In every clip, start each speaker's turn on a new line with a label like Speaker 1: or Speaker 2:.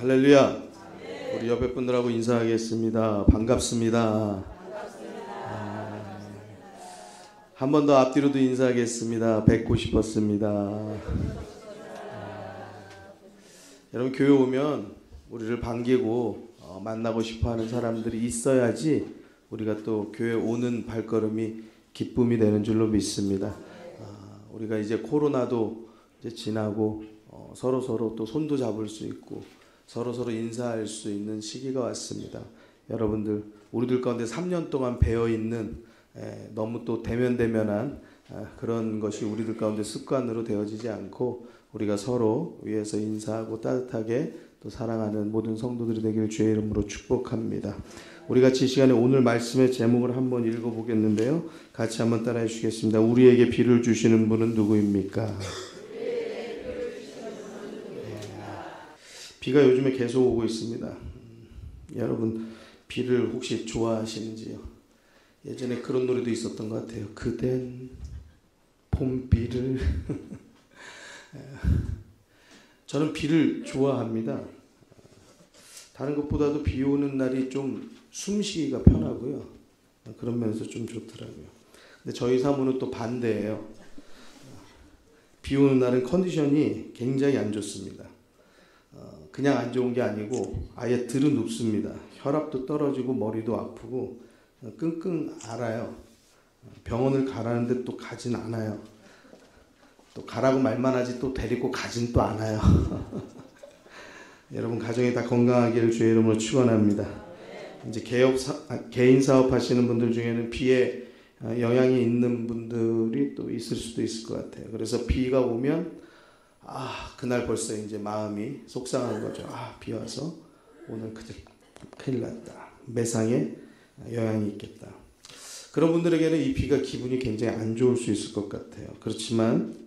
Speaker 1: 할렐루야. 우리 옆에 분들하고 인사하겠습니다. 반갑습니다. 한 번 더 앞뒤로도 인사하겠습니다. 뵙고 싶었습니다. 여러분, 교회 오면 우리를 반기고 만나고 싶어하는 사람들이 있어야지 우리가 또 교회 오는 발걸음이 기쁨이 되는 줄로 믿습니다. 우리가 이제 코로나도 이제 지나고 서로 또 손도 잡을 수 있고 서로 인사할 수 있는 시기가 왔습니다. 여러분들, 우리들 가운데 3년 동안 배어 있는 너무 또 대면대면한 그런 것이 우리들 가운데 습관으로 되어지지 않고 우리가 서로 위에서 인사하고 따뜻하게 또 사랑하는 모든 성도들이 되기를 주의 이름으로 축복합니다. 우리 같이 이 시간에 오늘 말씀의 제목을 한번 읽어보겠는데요. 같이 한번 따라해 주시겠습니다. 우리에게 비를 주시는 분은 누구입니까? 비가 요즘에 계속 오고 있습니다. 여러분, 비를 혹시 좋아하시는지요? 예전에 그런 노래도 있었던 것 같아요. 그댄 봄비를 저는 비를 좋아합니다. 다른 것보다도 비 오는 날이 좀 숨쉬기가 편하고요. 그런 면에서 좀 좋더라고요. 근데 저희 사무는 또 반대예요. 비 오는 날은 컨디션이 굉장히 안 좋습니다. 그냥 안 좋은 게 아니고 아예 들은 눕습니다. 혈압도 떨어지고 머리도 아프고 끙끙 앓아요. 병원을 가라는데 또 가진 않아요. 또 가라고 말만 하지 또 데리고 가진 또 않아요. 여러분, 가정이 다 건강하기를 주의 이름으로 축원합니다. 이제 개인 사업 하시는 분들 중에는 비에 영향이 있는 분들이 또 있을 수도 있을 것 같아요. 그래서 비가 오면 그날 벌써 이제 마음이 속상한 거죠. 비 와서 오늘 큰일 났다. 매상에 영향이 있겠다. 그런 분들에게는 이 비가 기분이 굉장히 안 좋을 수 있을 것 같아요. 그렇지만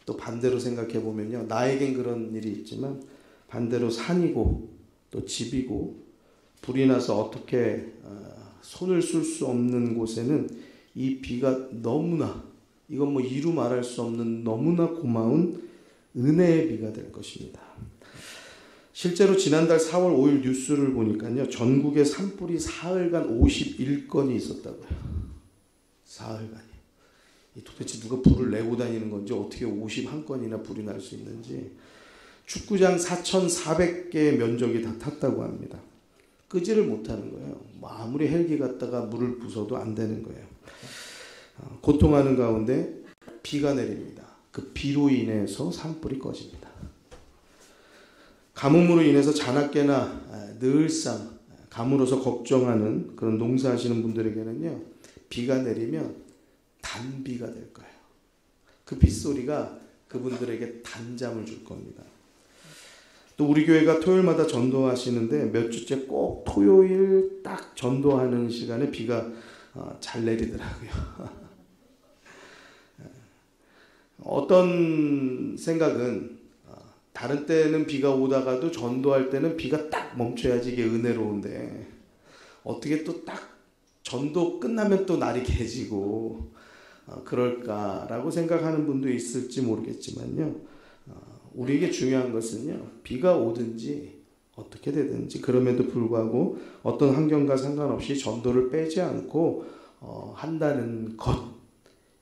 Speaker 1: 또 반대로 생각해 보면요. 나에겐 그런 일이 있지만 반대로 산이고 또 집이고 불이 나서 어떻게 손을 쓸 수 없는 곳에는 이 비가 너무나, 이건 뭐 이루 말할 수 없는 너무나 고마운 은혜의 비가 될 것입니다. 실제로 지난달 4월 5일 뉴스를 보니까요. 전국에 산불이 사흘간 51건이 있었다고요. 사흘간이요. 도대체 누가 불을 내고 다니는 건지, 어떻게 51건이나 불이 날 수 있는지. 축구장 4,400개의 면적이 다 탔다고 합니다. 끄지를 못하는 거예요. 아무리 헬기 갔다가 물을 부숴도 안 되는 거예요. 고통하는 가운데 비가 내립니다. 그 비로 인해서 산불이 꺼집니다. 가뭄으로 인해서 자나깨나 늘상 가물어서 걱정하는 그런 농사하시는 분들에게는요, 비가 내리면 단비가 될 거예요. 그 빗소리가 그분들에게 단잠을 줄 겁니다. 또 우리 교회가 토요일마다 전도하시는데 몇 주째 꼭 토요일 딱 전도하는 시간에 비가 잘 내리더라고요. 어떤 생각은 다른 때는 비가 오다가도 전도할 때는 비가 딱 멈춰야지 이게 은혜로운데 어떻게 또 딱 전도 끝나면 또 날이 개지고 그럴까라고 생각하는 분도 있을지 모르겠지만요. 우리에게 중요한 것은요. 비가 오든지 어떻게 되든지 그럼에도 불구하고 어떤 환경과 상관없이 전도를 빼지 않고 한다는 것,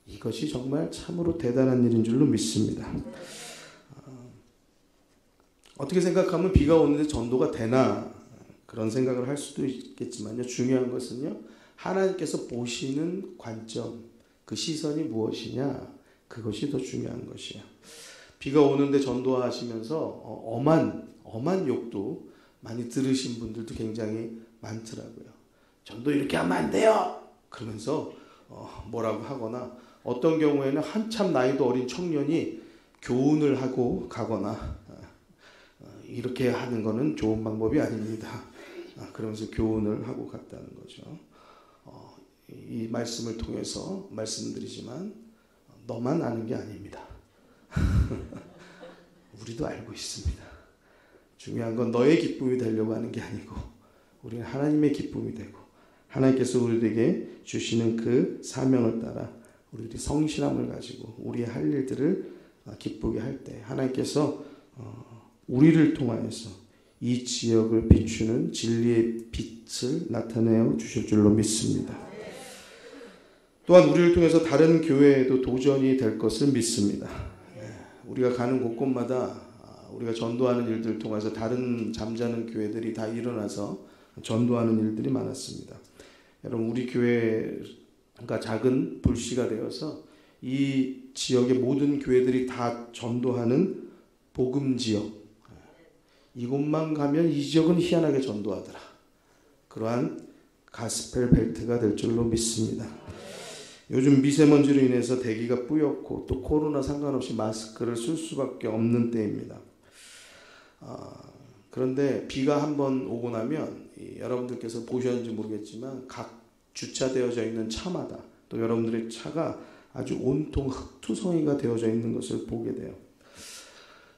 Speaker 1: 이것이 정말 참으로 대단한 일인 줄로 믿습니다. 어떻게 생각하면 비가 오는데 전도가 되나 그런 생각을 할 수도 있겠지만요. 중요한 것은요. 하나님께서 보시는 관점, 그 시선이 무엇이냐, 그것이 더 중요한 것이에요. 비가 오는데 전도하시면서 엄한 욕도 많이 들으신 분들도 굉장히 많더라고요. 전도 이렇게 하면 안 돼요! 그러면서 뭐라고 하거나, 어떤 경우에는 한참 나이도 어린 청년이 교훈을 하고 가거나, 이렇게 하는 거는 좋은 방법이 아닙니다. 그러면서 교훈을 하고 갔다는 거죠. 이 말씀을 통해서 말씀드리지만 너만 아는 게 아닙니다. 우리도 알고 있습니다. 중요한 건 너의 기쁨이 되려고 하는 게 아니고 우리는 하나님의 기쁨이 되고 하나님께서 우리에게 주시는 그 사명을 따라 우리들이 성실함을 가지고 우리의 할 일들을 기쁘게 할 때 하나님께서 우리를 통하여서 이 지역을 비추는 진리의 빛을 나타내어 주실 줄로 믿습니다. 또한 우리를 통해서 다른 교회에도 도전이 될 것을 믿습니다. 우리가 가는 곳곳마다 우리가 전도하는 일들을 통해서 다른 잠자는 교회들이 다 일어나서 전도하는 일들이 많았습니다. 여러분, 우리 교회가 작은 불씨가 되어서 이 지역의 모든 교회들이 다 전도하는 복음 지역, 이곳만 가면 이 지역은 희한하게 전도하더라. 그러한 가스펠 벨트가 될 줄로 믿습니다. 요즘 미세먼지로 인해서 대기가 뿌옇고 또 코로나 상관없이 마스크를 쓸 수밖에 없는 때입니다. 그런데 비가 한번 오고 나면 여러분들께서 보셨는지 모르겠지만 각 주차되어져 있는 차마다 또 여러분들의 차가 아주 온통 흙투성이가 되어져 있는 것을 보게 돼요.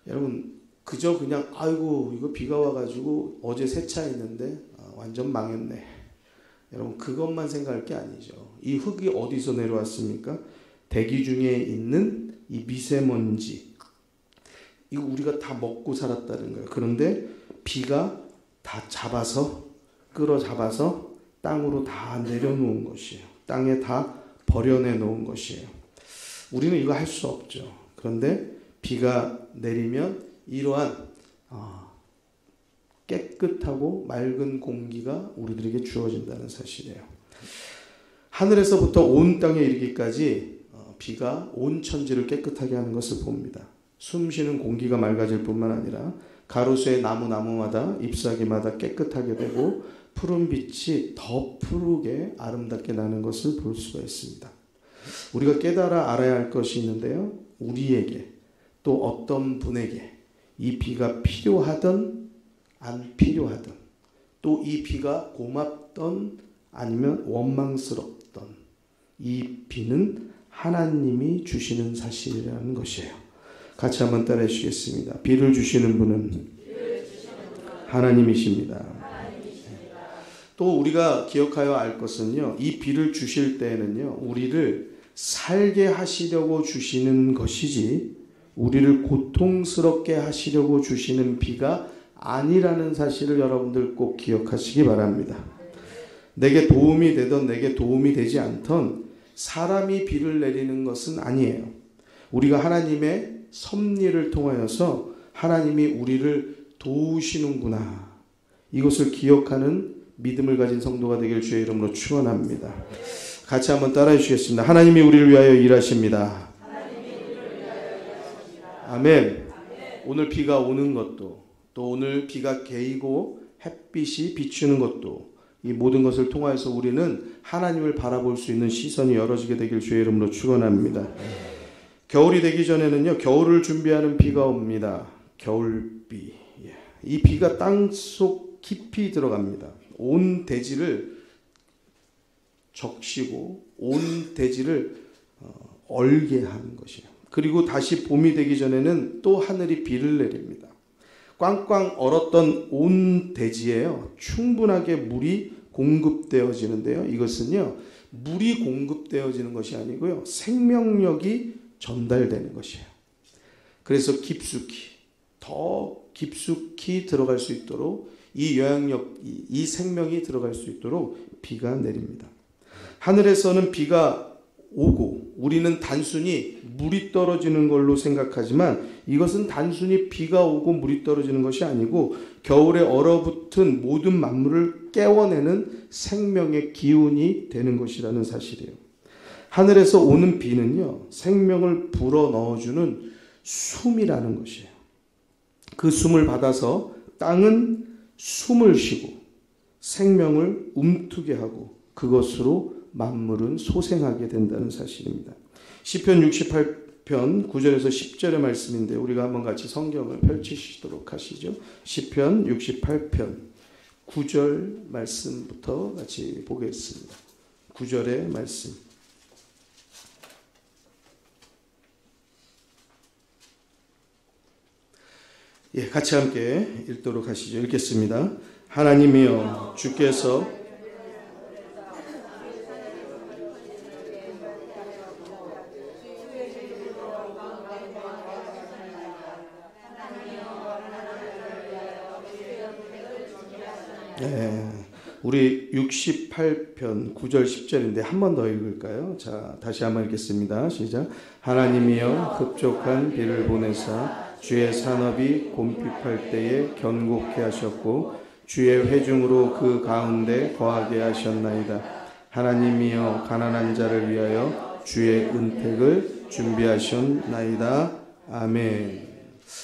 Speaker 1: 여러분, 그저 그냥 아이고 이거 비가 와가지고 어제 세차했는데 완전 망했네. 여러분, 그것만 생각할 게 아니죠. 이 흙이 어디서 내려왔습니까? 대기 중에 있는 이 미세먼지, 이거 우리가 다 먹고 살았다는 거예요. 그런데 비가 다 잡아서 끌어잡아서 땅으로 다 내려놓은 것이에요. 땅에 다 버려내 놓은 것이에요. 우리는 이거 할 수 없죠. 그런데 비가 내리면 이러한 깨끗하고 맑은 공기가 우리들에게 주어진다는 사실이에요. 하늘에서부터 온 땅에 이르기까지 비가 온 천지를 깨끗하게 하는 것을 봅니다. 숨쉬는 공기가 맑아질 뿐만 아니라 가로수의 나무마다 잎사귀마다 깨끗하게 되고 푸른 빛이 더 푸르게 아름답게 나는 것을 볼 수가 있습니다. 우리가 깨달아 알아야 할 것이 있는데요. 우리에게 또 어떤 분에게 이 비가 필요하든 안 필요하든 또 이 비가 고맙던 아니면 원망스럽던 이 비는 하나님이 주시는 사실이라는 것이에요. 같이 한번 따라해 주시겠습니다. 비를 주시는 분은 하나님이십니다. 또 우리가 기억하여 알 것은요, 이 비를 주실 때에는요, 우리를 살게 하시려고 주시는 것이지 우리를 고통스럽게 하시려고 주시는 비가 아니라는 사실을 여러분들 꼭 기억하시기 바랍니다. 내게 도움이 되던 내게 도움이 되지 않던 사람이 비를 내리는 것은 아니에요. 우리가 하나님의 섭리를 통하여서 하나님이 우리를 도우시는구나, 이것을 기억하는 믿음을 가진 성도가 되길 주의 이름으로 축원합니다. 같이 한번 따라해 주시겠습니다. 하나님이 우리를 위하여 일하십니다. 아멘. 오늘 비가 오는 것도, 또 오늘 비가 개이고 햇빛이 비추는 것도, 이 모든 것을 통하여서 우리는 하나님을 바라볼 수 있는 시선이 열어지게 되길 주의 이름으로 축원합니다. 겨울이 되기 전에는요, 겨울을 준비하는 비가 옵니다. 겨울비. 이 비가 땅속 깊이 들어갑니다. 온 대지를 적시고 온 대지를 얼게 하는 것이에요. 그리고 다시 봄이 되기 전에는 또 하늘이 비를 내립니다. 꽝꽝 얼었던 온 대지에요, 충분하게 물이 공급되어지는데요, 이것은요, 물이 공급되어지는 것이 아니고요, 생명력이 전달되는 것이에요. 그래서 더 깊숙이 들어갈 수 있도록, 이 영향력, 이 생명이 들어갈 수 있도록 비가 내립니다. 하늘에서는 비가 오고 우리는 단순히 물이 떨어지는 걸로 생각하지만 이것은 단순히 비가 오고 물이 떨어지는 것이 아니고 겨울에 얼어붙은 모든 만물을 깨워내는 생명의 기운이 되는 것이라는 사실이에요. 하늘에서 오는 비는요, 생명을 불어 넣어주는 숨이라는 것이에요. 그 숨을 받아서 땅은 숨을 쉬고 생명을 움트게 하고 그것으로 만물은 소생하게 된다는 사실입니다. 시편 68편 9절에서 10절의 말씀인데 우리가 한번 같이 성경을 펼치시도록 하시죠. 시편 68편 9절 말씀부터 같이 보겠습니다. 9절의 말씀. 같이 함께 읽도록 하시죠. 읽겠습니다. 하나님이여, 주께서 네, 우리 68편 9절 10절인데 한 번 더 읽을까요? 자, 다시 한번 읽겠습니다. 시작. 하나님이여 흡족한 비를 보내사 주의 산업이 곰핍할 때에 견고케 하셨고 주의 회중으로 그 가운데 거하게 하셨나이다. 하나님이여 가난한 자를 위하여 주의 은택을 준비하셨나이다. 아멘.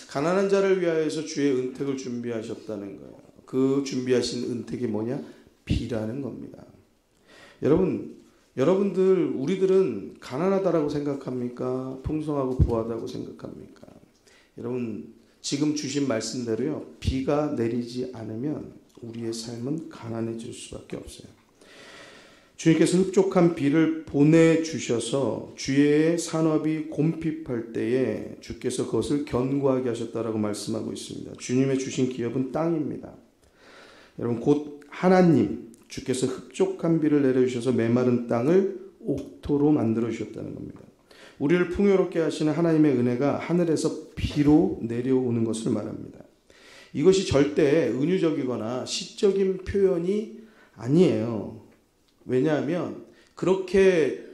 Speaker 1: 가난한 자를 위하여서 주의 은택을 준비하셨다는 거예요. 그 준비하신 은택이 뭐냐? 비라는 겁니다. 여러분들 우리들은 가난하다라고 생각합니까? 풍성하고 부하다고 생각합니까? 여러분 지금 주신 말씀대로요. 비가 내리지 않으면 우리의 삶은 가난해질 수밖에 없어요. 주님께서 흡족한 비를 보내주셔서 주의 산업이 곰핍할 때에 주께서 그것을 견고하게 하셨다라고 말씀하고 있습니다. 주님의 주신 기업은 땅입니다. 여러분 곧 하나님 주께서 흡족한 비를 내려주셔서 메마른 땅을 옥토로 만들어 주셨다는 겁니다. 우리를 풍요롭게 하시는 하나님의 은혜가 하늘에서 비로 내려오는 것을 말합니다. 이것이 절대 은유적이거나 시적인 표현이 아니에요. 왜냐하면 그렇게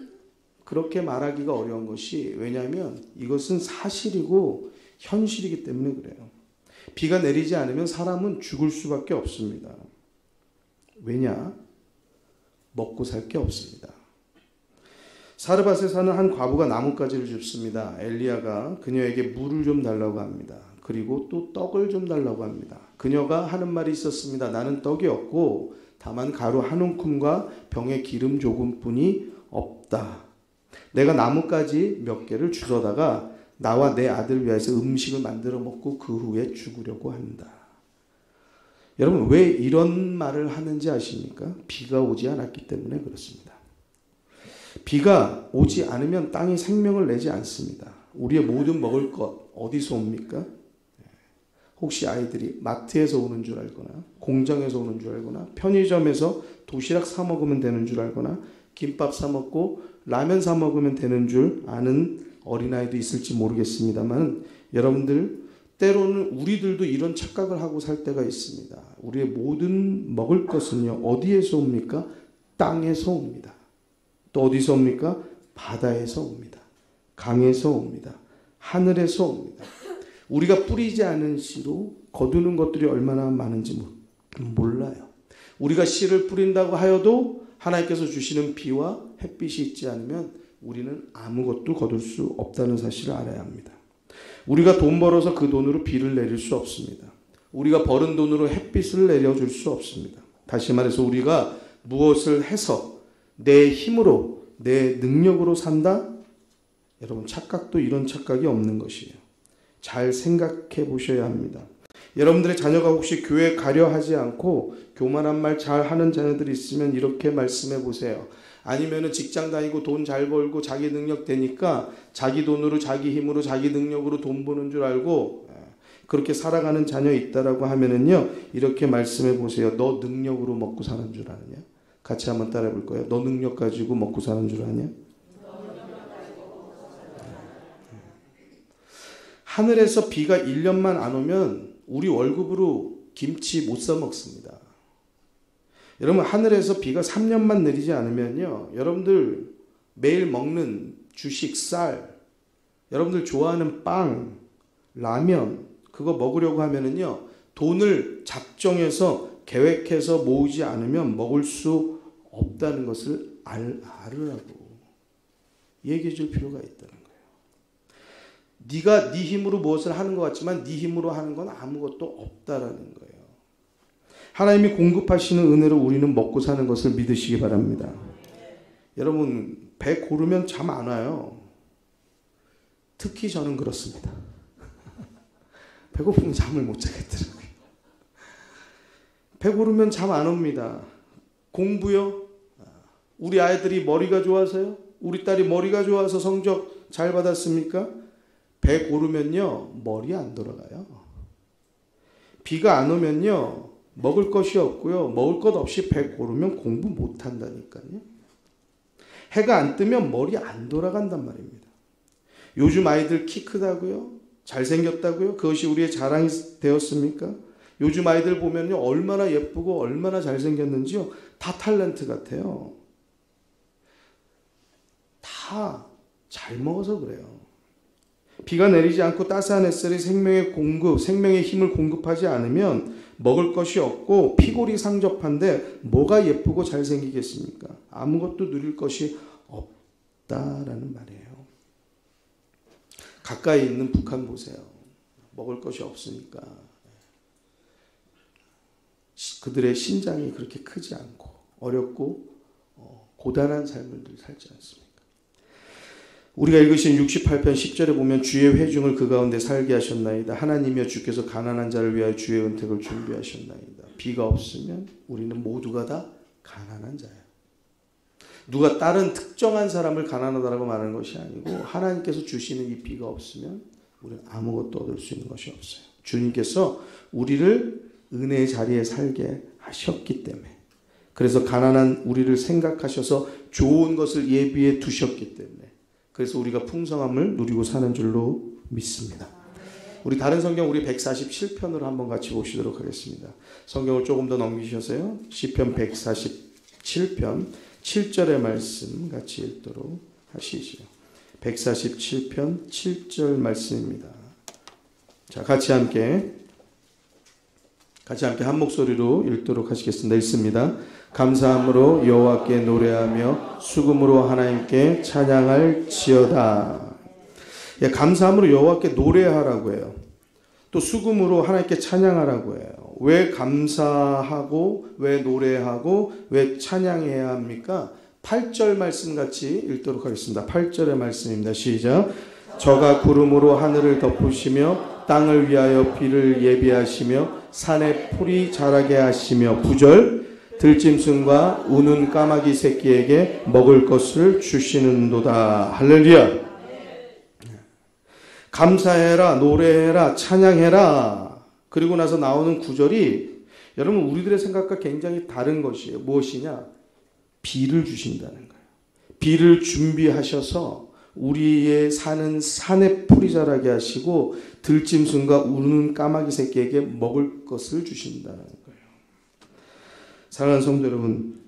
Speaker 1: 말하기가 어려운 것이, 왜냐하면 이것은 사실이고 현실이기 때문에 그래요. 비가 내리지 않으면 사람은 죽을 수밖에 없습니다. 왜냐? 먹고 살 게 없습니다. 사르밧에 사는 한 과부가 나뭇가지를 줍습니다. 엘리야가 그녀에게 물을 좀 달라고 합니다. 그리고 또 떡을 좀 달라고 합니다. 그녀가 하는 말이 있었습니다. 나는 떡이 없고 다만 가루 한 움큼과 병에 기름 조금뿐이 없다. 내가 나뭇가지 몇 개를 주워다가 나와 내 아들 위해서 음식을 만들어 먹고 그 후에 죽으려고 한다. 여러분 왜 이런 말을 하는지 아십니까? 비가 오지 않았기 때문에 그렇습니다. 비가 오지 않으면 땅이 생명을 내지 않습니다. 우리의 모든 먹을 것 어디서 옵니까? 혹시 아이들이 마트에서 오는 줄 알거나 공장에서 오는 줄 알거나 편의점에서 도시락 사 먹으면 되는 줄 알거나 김밥 사 먹고 라면 사 먹으면 되는 줄 아는 어린아이도 있을지 모르겠습니다만, 여러분들 때로는 우리들도 이런 착각을 하고 살 때가 있습니다. 우리의 모든 먹을 것은요 어디에서 옵니까? 땅에서 옵니다. 또 어디서 옵니까? 바다에서 옵니다. 강에서 옵니다. 하늘에서 옵니다. 우리가 뿌리지 않은 씨로 거두는 것들이 얼마나 많은지 몰라요. 우리가 씨를 뿌린다고 하여도 하나님께서 주시는 비와 햇빛이 있지 않으면 우리는 아무것도 거둘 수 없다는 사실을 알아야 합니다. 우리가 돈 벌어서 그 돈으로 비를 내릴 수 없습니다. 우리가 버는 돈으로 햇빛을 내려줄 수 없습니다. 다시 말해서 우리가 무엇을 해서 내 힘으로 내 능력으로 산다? 여러분 착각도 이런 착각이 없는 것이에요. 잘 생각해 보셔야 합니다. 여러분들의 자녀가 혹시 교회 가려 하지 않고 교만한 말 잘하는 자녀들이 있으면 이렇게 말씀해 보세요. 아니면은 직장 다니고 돈 잘 벌고 자기 능력 되니까 자기 돈으로 자기 힘으로 자기 능력으로 돈 버는 줄 알고 그렇게 살아가는 자녀 있다라고 하면은요 이렇게 말씀해 보세요. 너 능력으로 먹고 사는 줄 아느냐? 같이 한번 따라해 볼 거예요. 너 능력 가지고 먹고 사는 줄 아냐? 하늘에서 비가 1년만 안 오면 우리 월급으로 김치 못 사 먹습니다. 여러분 하늘에서 비가 3년만 내리지 않으면요 여러분들 매일 먹는 주식, 쌀, 여러분들 좋아하는 빵, 라면 그거 먹으려고 하면은요 돈을 작정해서 계획해서 모으지 않으면 먹을 수 없다는 것을 알으라고 얘기해 줄 필요가 있다는 거예요. 네가 네 힘으로 무엇을 하는 것 같지만 네 힘으로 하는 건 아무것도 없다라는 거예요. 하나님이 공급하시는 은혜로 우리는 먹고 사는 것을 믿으시기 바랍니다. 여러분 배 고르면 잠 안 와요. 특히 저는 그렇습니다. 배고프면 잠을 못 자겠더라고요. 배 고르면 잠 안 옵니다. 공부요? 우리 아이들이 머리가 좋아서요? 우리 딸이 머리가 좋아서 성적 잘 받았습니까? 배 고르면요 머리 안 돌아가요. 비가 안 오면요 먹을 것이 없고요 먹을 것 없이 배 고르면 공부 못 한다니까요. 해가 안 뜨면 머리 안 돌아간단 말입니다. 요즘 아이들 키 크다고요? 잘생겼다고요? 그것이 우리의 자랑이 되었습니까? 요즘 아이들 보면요, 얼마나 예쁘고 얼마나 잘생겼는지요, 다 탤런트 같아요. 다 잘 먹어서 그래요. 비가 내리지 않고 따스한 햇살이 생명의 힘을 공급하지 않으면 먹을 것이 없고 피골이 상접한데 뭐가 예쁘고 잘생기겠습니까? 아무것도 누릴 것이 없다라는 말이에요. 가까이 있는 북한 보세요. 먹을 것이 없으니까 그들의 신장이 그렇게 크지 않고 어렵고 고단한 삶을 늘 살지 않습니까? 우리가 읽으신 68편 10절에 보면 주의 회중을 그 가운데 살게 하셨나이다. 하나님이여 주께서 가난한 자를 위하여 주의 은택을 준비하셨나이다. 비가 없으면 우리는 모두가 다 가난한 자예요. 누가 다른 특정한 사람을 가난하다라고 말하는 것이 아니고 하나님께서 주시는 이 비가 없으면 우리는 아무것도 얻을 수 있는 것이 없어요. 주님께서 우리를 은혜의 자리에 살게 하셨기 때문에, 그래서 가난한 우리를 생각하셔서 좋은 것을 예비해 두셨기 때문에, 그래서 우리가 풍성함을 누리고 사는 줄로 믿습니다. 우리 다른 성경 우리 147편으로 한번 같이 보시도록 하겠습니다. 성경을 조금 더 넘기셔서요. 시편 147편 7절의 말씀 같이 읽도록 하시죠. 147편 7절 말씀입니다. 자, 같이 함께 한 목소리로 읽도록 하시겠습니다. 읽습니다. 감사함으로 여호와께 노래하며 수금으로 하나님께 찬양할지어다. 예, 감사함으로 여호와께 노래하라고 해요. 또 수금으로 하나님께 찬양하라고 해요. 왜 감사하고 왜 노래하고 왜 찬양해야 합니까? 8절 말씀 같이 읽도록 하겠습니다. 8절의 말씀입니다. 시작. 저가 구름으로 하늘을 덮으시며 땅을 위하여 비를 예비하시며 산에 풀이 자라게 하시며 9절 들짐승과 우는 까마귀 새끼에게 먹을 것을 주시는도다. 할렐루야. 감사해라, 노래해라, 찬양해라. 그리고 나서 나오는 구절이 여러분 우리들의 생각과 굉장히 다른 것이에요. 무엇이냐? 비를 주신다는 거예요. 비를 준비하셔서 우리의 사는 산에 풀이 자라게 하시고 들짐승과 우는 까마귀 새끼에게 먹을 것을 주신다는 거예요. 사랑하는 성도 여러분,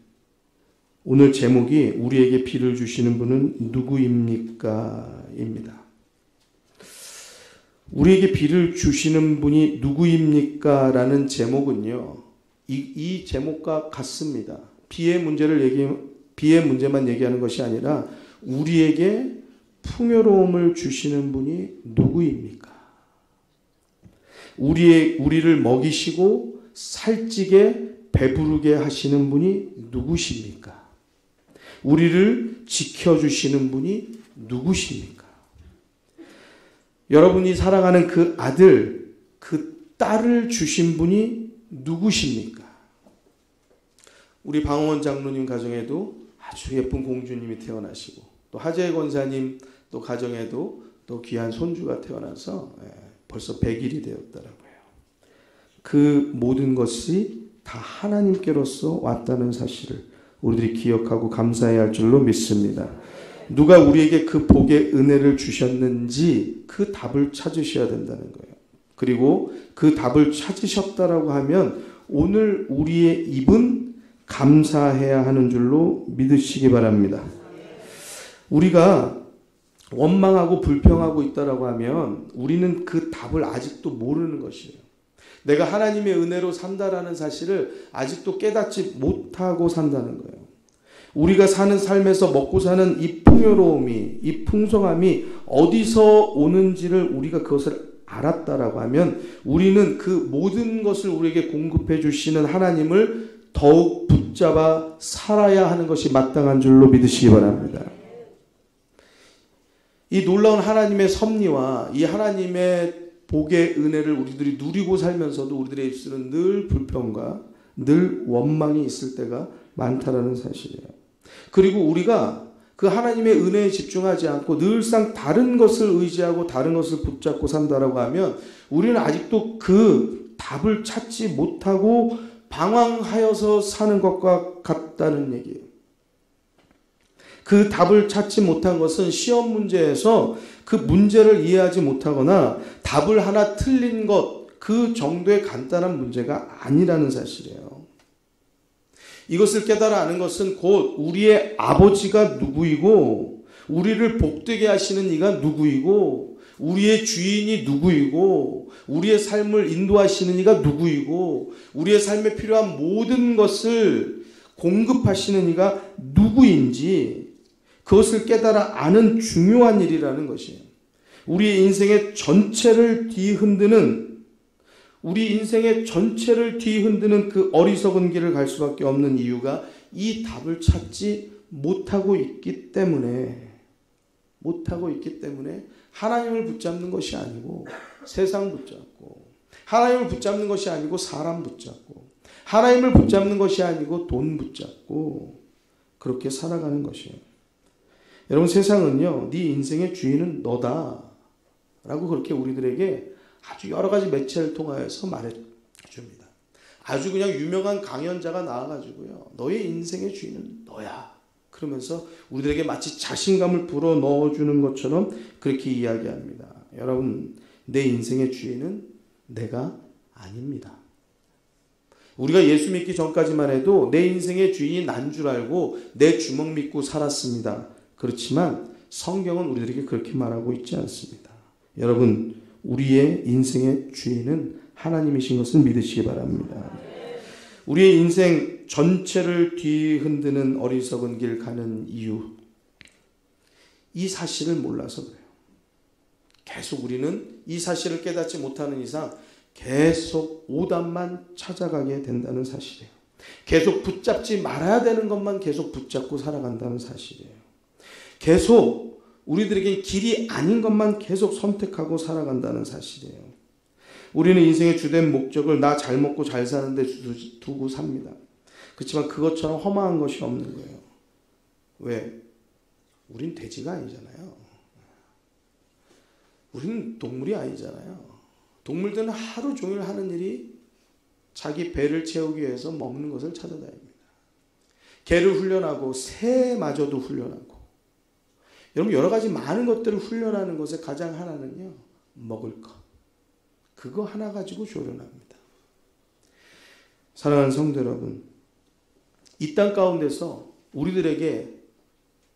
Speaker 1: 오늘 제목이 우리에게 비를 주시는 분은 누구입니까? 입니다. 우리에게 비를 주시는 분이 누구입니까? 라는 제목은요, 이 제목과 같습니다. 비의 문제만 얘기하는 것이 아니라 우리에게 풍요로움을 주시는 분이 누구입니까? 우리를 먹이시고 살찌게 배부르게 하시는 분이 누구십니까? 우리를 지켜주시는 분이 누구십니까? 여러분이 사랑하는 그 아들, 그 딸을 주신 분이 누구십니까? 우리 방원 장로님 가정에도 아주 예쁜 공주님이 태어나시고 또 하재 권사님 또 가정에도 또 귀한 손주가 태어나서 벌써 100일이 되었더라고요. 그 모든 것이 다 하나님께로서 왔다는 사실을 우리들이 기억하고 감사해야 할 줄로 믿습니다. 누가 우리에게 그 복의 은혜를 주셨는지 그 답을 찾으셔야 된다는 거예요. 그리고 그 답을 찾으셨다라고 하면 오늘 우리의 입은 감사해야 하는 줄로 믿으시기 바랍니다. 우리가 원망하고 불평하고 있다라고 하면 우리는 그 답을 아직도 모르는 것이에요. 내가 하나님의 은혜로 산다라는 사실을 아직도 깨닫지 못하고 산다는 거예요. 우리가 사는 삶에서 먹고 사는 이 풍요로움이, 이 풍성함이 어디서 오는지를 우리가 그것을 알았다라고 하면 우리는 그 모든 것을 우리에게 공급해 주시는 하나님을 더욱 붙잡아 살아야 하는 것이 마땅한 줄로 믿으시기 바랍니다. 이 놀라운 하나님의 섭리와 이 하나님의 복의 은혜를 우리들이 누리고 살면서도 우리들의 입술은 늘 불평과 늘 원망이 있을 때가 많다라는 사실이에요. 그리고 우리가 그 하나님의 은혜에 집중하지 않고 늘상 다른 것을 의지하고 다른 것을 붙잡고 산다라고 하면 우리는 아직도 그 답을 찾지 못하고 방황하여서 사는 것과 같다는 얘기예요. 그 답을 찾지 못한 것은 시험 문제에서 그 문제를 이해하지 못하거나 답을 하나 틀린 것, 그 정도의 간단한 문제가 아니라는 사실이에요. 이것을 깨달아 아는 것은 곧 우리의 아버지가 누구이고 우리를 복되게 하시는 이가 누구이고 우리의 주인이 누구이고 우리의 삶을 인도하시는 이가 누구이고 우리의 삶에 필요한 모든 것을 공급하시는 이가 누구인지 그것을 깨달아 아는 중요한 일이라는 것이에요. 우리의 인생의 전체를 뒤흔드는 그 어리석은 길을 갈 수밖에 없는 이유가 이 답을 찾지 못하고 있기 때문에 하나님을 붙잡는 것이 아니고 세상 붙잡고 하나님을 붙잡는 것이 아니고 사람 붙잡고 하나님을 붙잡는 것이 아니고 돈 붙잡고 그렇게 살아가는 것이에요. 여러분, 세상은요, 네 인생의 주인은 너다 라고 그렇게 우리들에게 아주 여러 가지 매체를 통하여서 말해줍니다. 아주 그냥 유명한 강연자가 나와가지고요, 너의 인생의 주인은 너야 그러면서 우리들에게 마치 자신감을 불어 넣어주는 것처럼 그렇게 이야기합니다. 여러분, 내 인생의 주인은 내가 아닙니다. 우리가 예수 믿기 전까지만 해도 내 인생의 주인이 난 줄 알고 내 주먹 믿고 살았습니다. 그렇지만 성경은 우리들에게 그렇게 말하고 있지 않습니다. 여러분, 우리의 인생의 주인은 하나님이신 것을 믿으시기 바랍니다. 우리의 인생 전체를 뒤흔드는 어리석은 길 가는 이유, 이 사실을 몰라서 그래요. 계속 우리는 이 사실을 깨닫지 못하는 이상 계속 오답만 찾아가게 된다는 사실이에요. 계속 붙잡지 말아야 되는 것만 계속 붙잡고 살아간다는 사실이에요. 계속 우리들에게 길이 아닌 것만 계속 선택하고 살아간다는 사실이에요. 우리는 인생의 주된 목적을 나 잘 먹고 잘 사는 데 두고 삽니다. 그렇지만 그것처럼 허망한 것이 없는 거예요. 왜? 우린 돼지가 아니잖아요. 우린 동물이 아니잖아요. 동물들은 하루 종일 하는 일이 자기 배를 채우기 위해서 먹는 것을 찾아다닙니다. 개를 훈련하고 새마저도 훈련하고, 여러분, 여러 가지 많은 것들을 훈련하는 것의 가장 하나는요, 먹을 것. 그거 하나 가지고 조련합니다. 사랑하는 성도 여러분, 이 땅 가운데서 우리들에게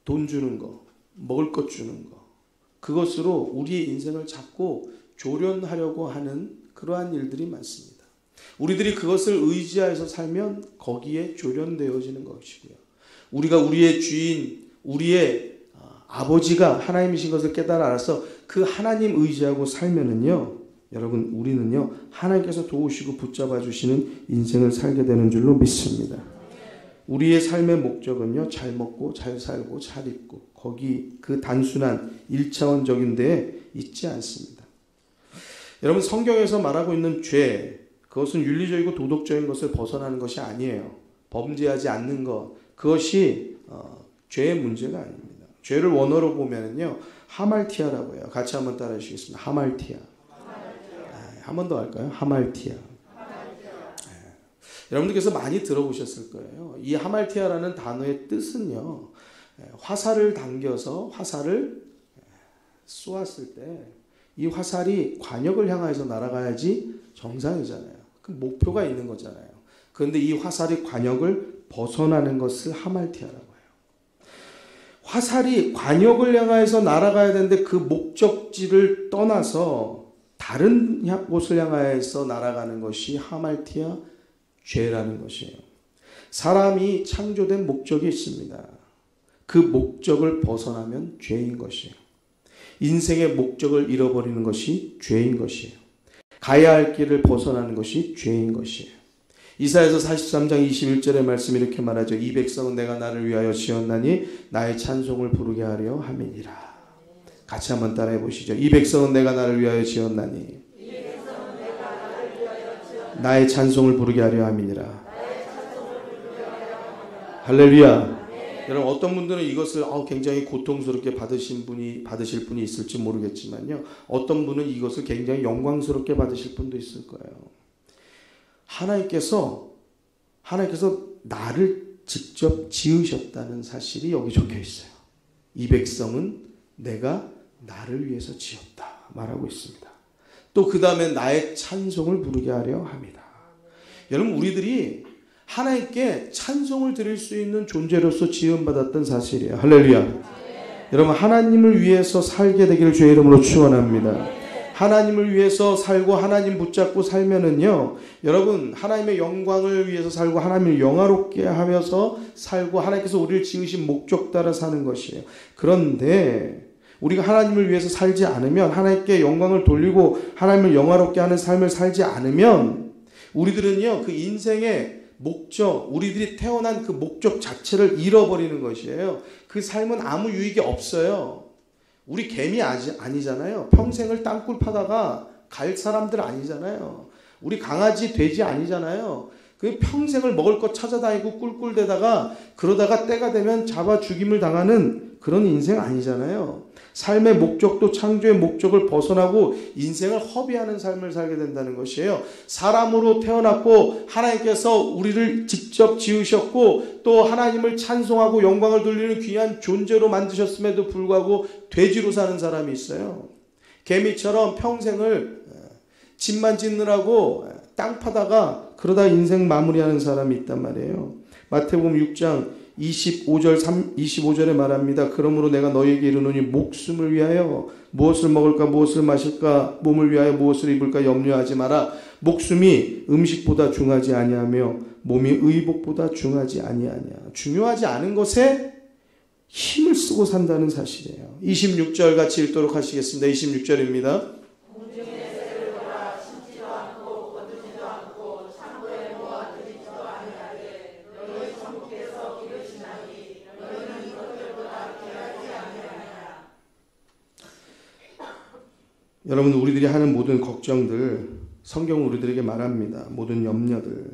Speaker 1: 돈 주는 거, 먹을 것 주는 거, 그것으로 우리의 인생을 자꾸 조련하려고 하는 그러한 일들이 많습니다. 우리들이 그것을 의지하여서 살면 거기에 조련되어지는 것이고요. 우리가 우리의 주인, 우리의 아버지가 하나님이신 것을 깨달아 알아서 그 하나님 의지하고 살면은요, 여러분, 우리는요, 하나님께서 도우시고 붙잡아 주시는 인생을 살게 되는 줄로 믿습니다. 우리의 삶의 목적은요, 잘 먹고 잘 살고 잘 입고, 거기 그 단순한 1차원적인 데에 있지 않습니다. 여러분, 성경에서 말하고 있는 죄, 그것은 윤리적이고 도덕적인 것을 벗어나는 것이 아니에요. 범죄하지 않는 것, 그것이 죄의 문제가 아닙니다. 죄를 원어로 보면은요, 하말티아라고 해요. 같이 한번 따라해 주시겠습니다. 하말티아. 한 번 더 할까요? 하말티아. 여러분들께서 많이 들어보셨을 거예요. 이 하말티아라는 단어의 뜻은요, 화살을 당겨서 화살을 쏘았을 때 이 화살이 관역을 향해서 날아가야지 정상이잖아요. 그 목표가 있는 거잖아요. 그런데 이 화살이 관역을 벗어나는 것을 하말티아라고 해요. 화살이 관역을 향해서 날아가야 되는데 그 목적지를 떠나서 다른 곳을 향해서 날아가는 것이 하말티아, 죄라는 것이에요. 사람이 창조된 목적이 있습니다. 그 목적을 벗어나면 죄인 것이에요. 인생의 목적을 잃어버리는 것이 죄인 것이에요. 가야 할 길을 벗어나는 것이 죄인 것이에요. 이사야서 43장 21절의 말씀이 이렇게 말하죠. 이 백성은 내가 나를 위하여 지었나니 나의 찬송을 부르게 하려 함이니라. 같이 한번 따라해 보시죠. 이 백성은 내가 나를 위하여 지었나니 나의 찬송을 부르게 하려 함이니라. 할렐루야. 여러분, 어떤 분들은 이것을 굉장히 고통스럽게 받으실 분이 있을지 모르겠지만요, 어떤 분은 이것을 굉장히 영광스럽게 받으실 분도 있을 거예요. 하나님께서 나를 직접 지으셨다는 사실이 여기 적혀 있어요. 이 백성은 내가 나를 위해서 지었다 말하고 있습니다. 또 그 다음에 나의 찬송을 부르게 하려 합니다. 여러분, 우리들이 하나님께 찬송을 드릴 수 있는 존재로서 지음받았던 사실이에요. 할렐루야. 여러분, 하나님을 위해서 살게 되기를 주의 이름으로 축원합니다. 하나님을 위해서 살고 하나님 붙잡고 살면은요, 여러분, 하나님의 영광을 위해서 살고 하나님을 영화롭게 하면서 살고 하나님께서 우리를 지으신 목적 따라 사는 것이에요. 그런데 우리가 하나님을 위해서 살지 않으면, 하나님께 영광을 돌리고 하나님을 영화롭게 하는 삶을 살지 않으면 우리들은요, 그 인생의 목적, 우리들이 태어난 그 목적 자체를 잃어버리는 것이에요. 그 삶은 아무 유익이 없어요. 우리 개미 아니잖아요. 평생을 땅굴 파다가 갈 사람들 아니잖아요. 우리 강아지, 돼지 아니잖아요. 그 평생을 먹을 것 찾아다니고 꿀꿀대다가 그러다가 때가 되면 잡아 죽임을 당하는 그런 인생 아니잖아요. 삶의 목적도 창조의 목적을 벗어나고 인생을 허비하는 삶을 살게 된다는 것이에요. 사람으로 태어났고 하나님께서 우리를 직접 지으셨고 또 하나님을 찬송하고 영광을 돌리는 귀한 존재로 만드셨음에도 불구하고 돼지로 사는 사람이 있어요. 개미처럼 평생을 집만 짓느라고 땅 파다가 그러다 인생 마무리하는 사람이 있단 말이에요. 마태복음 6장 25절에 말합니다. 그러므로 내가 너희에게 이르노니 목숨을 위하여 무엇을 먹을까 무엇을 마실까 몸을 위하여 무엇을 입을까 염려하지 마라. 목숨이 음식보다 중하지 아니하며 몸이 의복보다 중하지 아니하냐. 중요하지 않은 것에 힘을 쓰고 산다는 사실이에요. 26절 같이 읽도록 하시겠습니다. 26절입니다. 여러분, 우리들이 하는 모든 걱정들, 성경은 우리들에게 말합니다. 모든 염려들,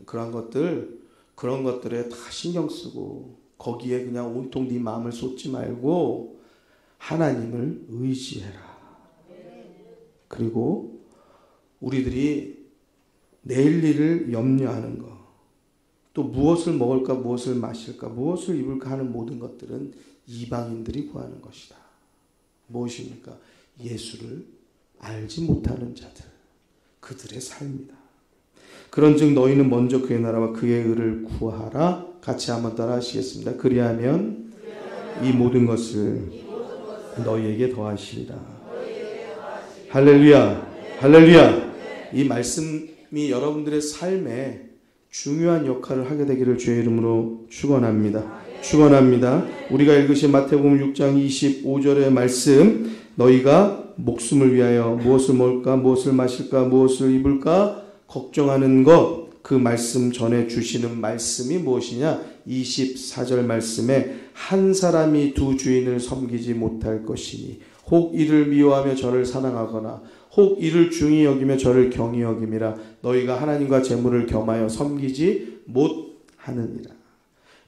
Speaker 1: 그런 것들에 다 신경 쓰고 거기에 그냥 온통 네 마음을 쏟지 말고 하나님을 의지해라. 그리고 우리들이 내일 일을 염려하는 것, 또 무엇을 먹을까, 무엇을 마실까, 무엇을 입을까 하는 모든 것들은 이방인들이 구하는 것이다. 무엇입니까? 예수를 알지 못하는 자들, 그들의 삶이다. 그런즉 너희는 먼저 그의 나라와 그의 의를 구하라. 같이 한번 따라 하시겠습니다. 그리하면 이 모든 것을 너희에게 더하시리라. 할렐루야, 할렐루야. 이 말씀이 여러분들의 삶에 중요한 역할을 하게 되기를 주의 이름으로 축원합니다. 축원합니다. 우리가 읽으신 마태복음 6장 25절의 말씀, 너희가 목숨을 위하여 무엇을 먹을까, 무엇을 마실까, 무엇을 입을까 걱정하는 것, 그 말씀 전에 주시는 말씀이 무엇이냐? 24절 말씀에 한 사람이 두 주인을 섬기지 못할 것이니 혹 이를 미워하며 저를 사랑하거나 혹 이를 중히 여기며 저를 경히 여김이라. 너희가 하나님과 재물을 겸하여 섬기지 못하느니라.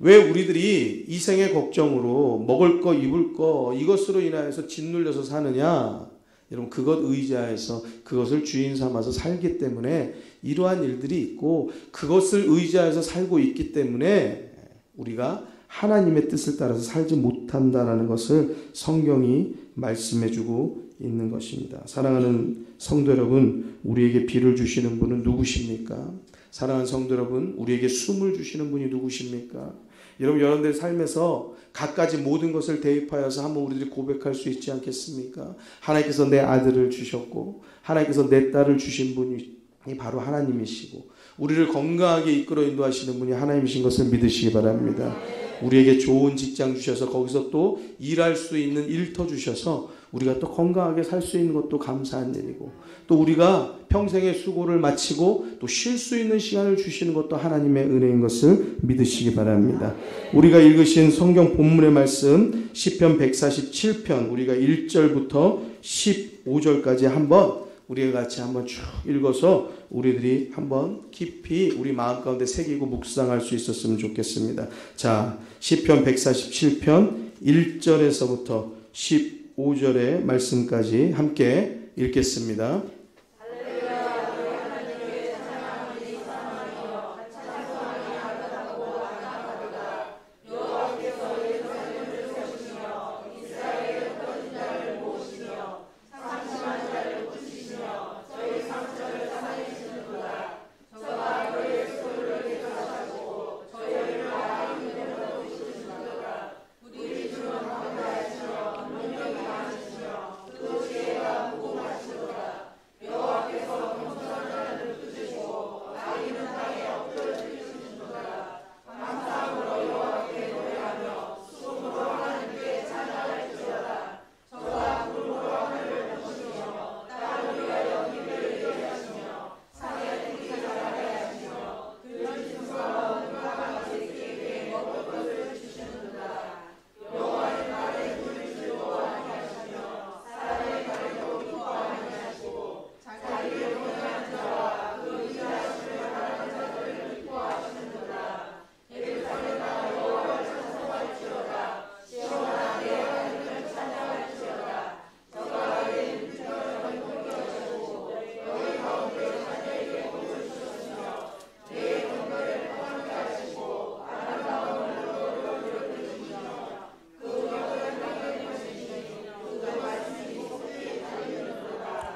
Speaker 1: 왜 우리들이 이 생의 걱정으로 먹을 거 입을 거 이것으로 인하여서 짓눌려서 사느냐? 여러분, 그것 의지하여서 그것을 주인 삼아서 살기 때문에 이러한 일들이 있고, 그것을 의지하여서 살고 있기 때문에 우리가 하나님의 뜻을 따라서 살지 못한다는 것을 성경이 말씀해주고 있는 것입니다. 사랑하는 성도 여러분, 우리에게 비를 주시는 분은 누구십니까? 사랑하는 성도 여러분, 우리에게 숨을 주시는 분이 누구십니까? 여러분들의 삶에서 갖가지 모든 것을 대입하여서 한번 우리들이 고백할 수 있지 않겠습니까? 하나님께서 내 아들을 주셨고 하나님께서 내 딸을 주신 분이 바로 하나님이시고 우리를 건강하게 이끌어 인도하시는 분이 하나님이신 것을 믿으시기 바랍니다. 우리에게 좋은 직장 주셔서 거기서 또 일할 수 있는 일터 주셔서 우리가 또 건강하게 살 수 있는 것도 감사한 일이고, 또 우리가 평생의 수고를 마치고 또 쉴 수 있는 시간을 주시는 것도 하나님의 은혜인 것을 믿으시기 바랍니다. 우리가 읽으신 성경 본문의 말씀 시편 147편 우리가 1절부터 15절까지 한번 우리가 같이 한번 쭉 읽어서 우리들이 한번 깊이 우리 마음 가운데 새기고 묵상할 수 있었으면 좋겠습니다. 자, 시편 147편 1절에서부터 15절의 말씀까지 함께 읽겠습니다.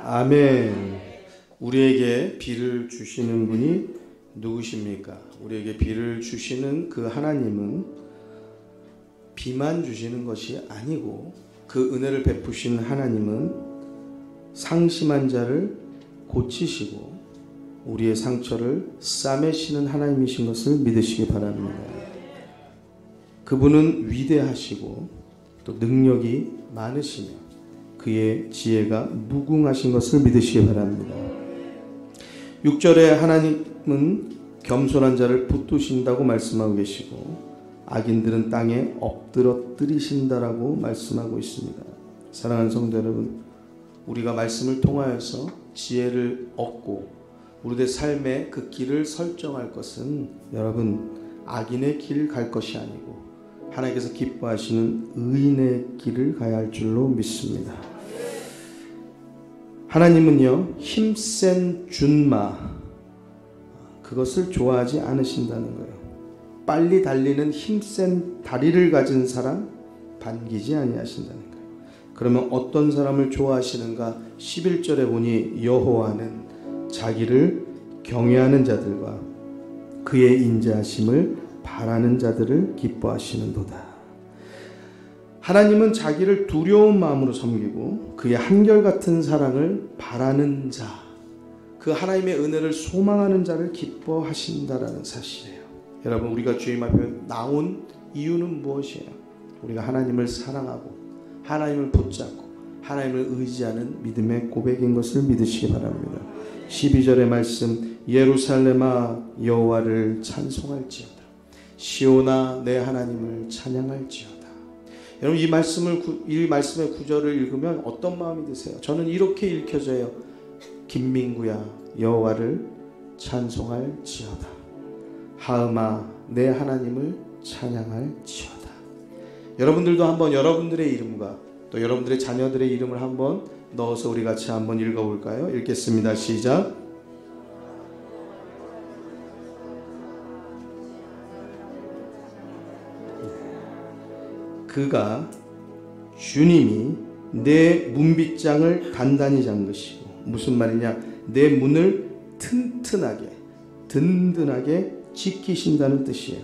Speaker 1: 아멘. 우리에게 비를 주시는 분이 누구십니까? 우리에게 비를 주시는 그 하나님은 비만 주시는 것이 아니고 그 은혜를 베푸신 하나님은 상심한 자를 고치시고 우리의 상처를 싸매시는 하나님이신 것을 믿으시기 바랍니다. 그분은 위대하시고 또 능력이 많으시며 그의 지혜가 무궁하신 것을 믿으시기 바랍니다. 6절에 하나님은 겸손한 자를 붙드신다고 말씀하고 계시고 악인들은 땅에 엎드러뜨리신다라고 말씀하고 있습니다. 사랑하는 성도 여러분, 우리가 말씀을 통하여서 지혜를 얻고 우리의 삶의 그 길을 설정할 것은 여러분 악인의 길을 갈 것이 아니고 하나님께서 기뻐하시는 의인의 길을 가야 할 줄로 믿습니다. 하나님은요, 힘센 준마 그것을 좋아하지 않으신다는 거예요. 빨리 달리는 힘센 다리를 가진 사람 반기지 아니하신다는 거예요. 그러면 어떤 사람을 좋아하시는가? 11절에 보니 여호와는 자기를 경외하는 자들과 그의 인자하심을 바라는 자들을 기뻐하시는도다. 하나님은 자기를 두려운 마음으로 섬기고 그의 한결같은 사랑을 바라는 자, 그 하나님의 은혜를 소망하는 자를 기뻐하신다라는 사실이에요. 여러분, 우리가 주님 앞에 나온 이유는 무엇이에요? 우리가 하나님을 사랑하고 하나님을 붙잡고 하나님을 의지하는 믿음의 고백인 것을 믿으시기 바랍니다. 12절의 말씀, 예루살렘아 여호와를 찬송할지어다. 시온아 내 하나님을 찬양할지어다. 여러분, 이 말씀의 구절을 읽으면 어떤 마음이 드세요? 저는 이렇게 읽혀져요. 김민구야 여호와를 찬송할지어다. 하음아 내 하나님을 찬양할지어다. 여러분들도 한번 여러분들의 이름과 또 여러분들의 자녀들의 이름을 한번 넣어서 우리 같이 한번 읽어볼까요? 읽겠습니다. 시작. 그가 주님이 내 문빗장을 단단히 잠그시고, 무슨 말이냐, 내 문을 튼튼하게 든든하게 지키신다는 뜻이에요.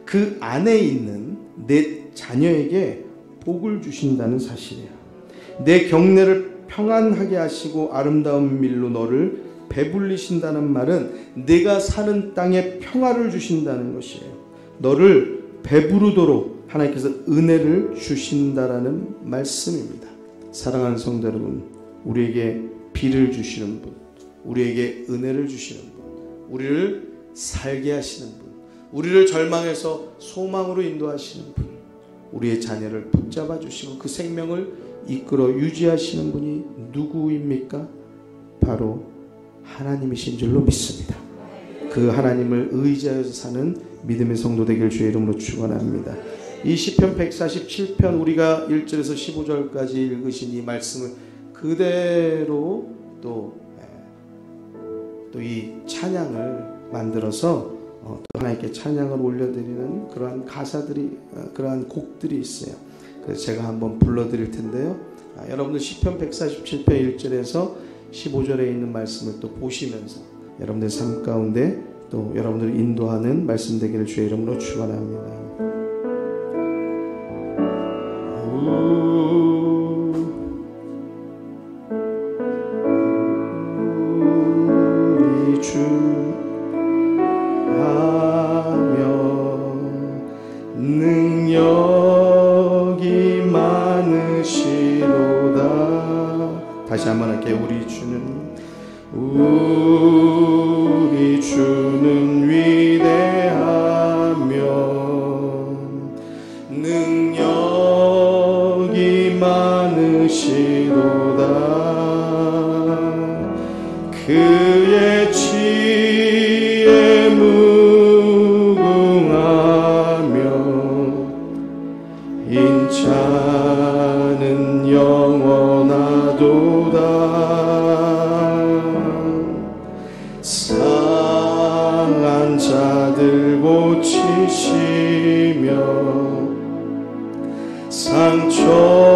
Speaker 1: 그 안에 있는 내 자녀에게 복을 주신다는 사실이에요. 내 경내를 평안하게 하시고 아름다운 밀로 너를 배불리신다는 말은 내가 사는 땅에 평화를 주신다는 것이에요. 너를 배부르도록 하나님께서 은혜를 주신다라는 말씀입니다. 사랑하는 성도 여러분, 우리에게 비를 주시는 분, 우리에게 은혜를 주시는 분, 우리를 살게 하시는 분, 우리를 절망에서 소망으로 인도하시는 분, 우리의 자녀를 붙잡아 주시고 그 생명을 이끌어 유지하시는 분이 누구입니까? 바로 하나님이신 줄로 믿습니다. 그 하나님을 의지하여서 사는 믿음의 성도 되길 주의 이름으로 축원합니다. 이 시편 147편 우리가 1절에서 15절까지 읽으신 이 말씀을 그대로 또 이 찬양을 만들어서 또 하나님께 찬양을 올려드리는 그러한 가사들이, 그러한 곡들이 있어요. 그래서 제가 한번 불러드릴 텐데요. 여러분들 시편 147편 1절에서 15절에 있는 말씀을 또 보시면서 여러분들 삶 가운데 또 여러분들을 인도하는 말씀 되기를 주의 이름으로 축원합니다. 우리 주 하며 능력이 많으시도다. 다시 한번 할게요. 우리 주는 위대하며 능력이 많으시도다. 그의 지혜 무궁하며 인자는 영원하도다. 상한 자들 고치시며 상처를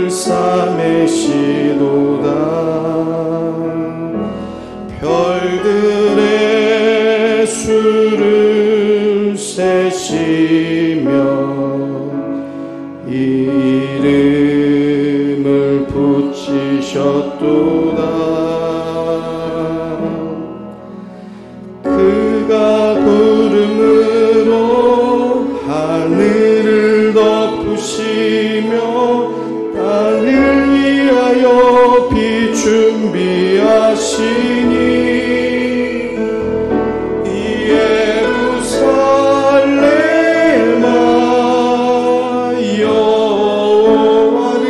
Speaker 1: 싸매시도다. 되셨도다. 그가 구름으로 하늘을 덮으시며 땅을 위하여 빛 준비하시니 이 예루살렘아 여호와를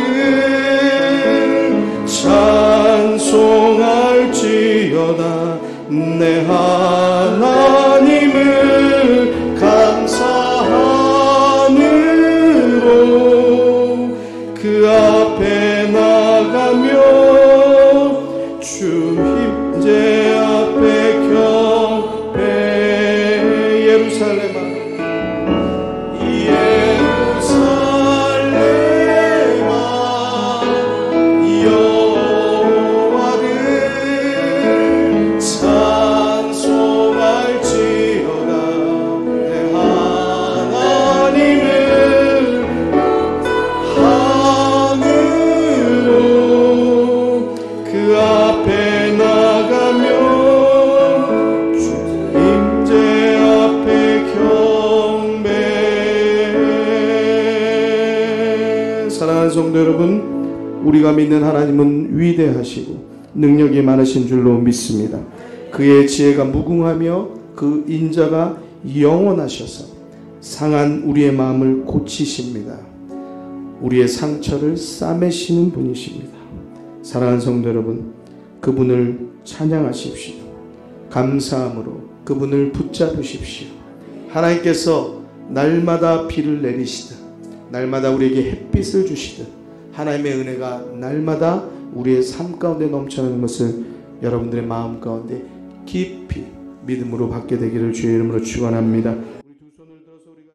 Speaker 1: 찬송할지어다. 내 하나님을 감사함으로 그 앞에 나가며 주 임재 앞에 경배. 예루살렘아 예루살렘아 여호와를 찬송할지어다. 내 하나님을 함으로 그 앞에 나가며 주 임재 앞에 경배. 사랑하는 성도 여러분, 우리가 믿는 하나님은 위대하시고 능력이 많으신 줄로 믿습니다. 그의 지혜가 무궁하며 그 인자가 영원하셔서 상한 우리의 마음을 고치십니다. 우리의 상처를 싸매시는 분이십니다. 사랑하는 성도 여러분, 그분을 찬양하십시오. 감사함으로 그분을 붙잡으십시오. 하나님께서 날마다 비를 내리시듯, 날마다 우리에게 햇빛을 주시듯, 하나님의 은혜가 날마다 우리의 삶 가운데 넘쳐나는 것을 여러분들의 마음 가운데 깊이 믿음으로 받게 되기를 주의 이름으로 축원합니다.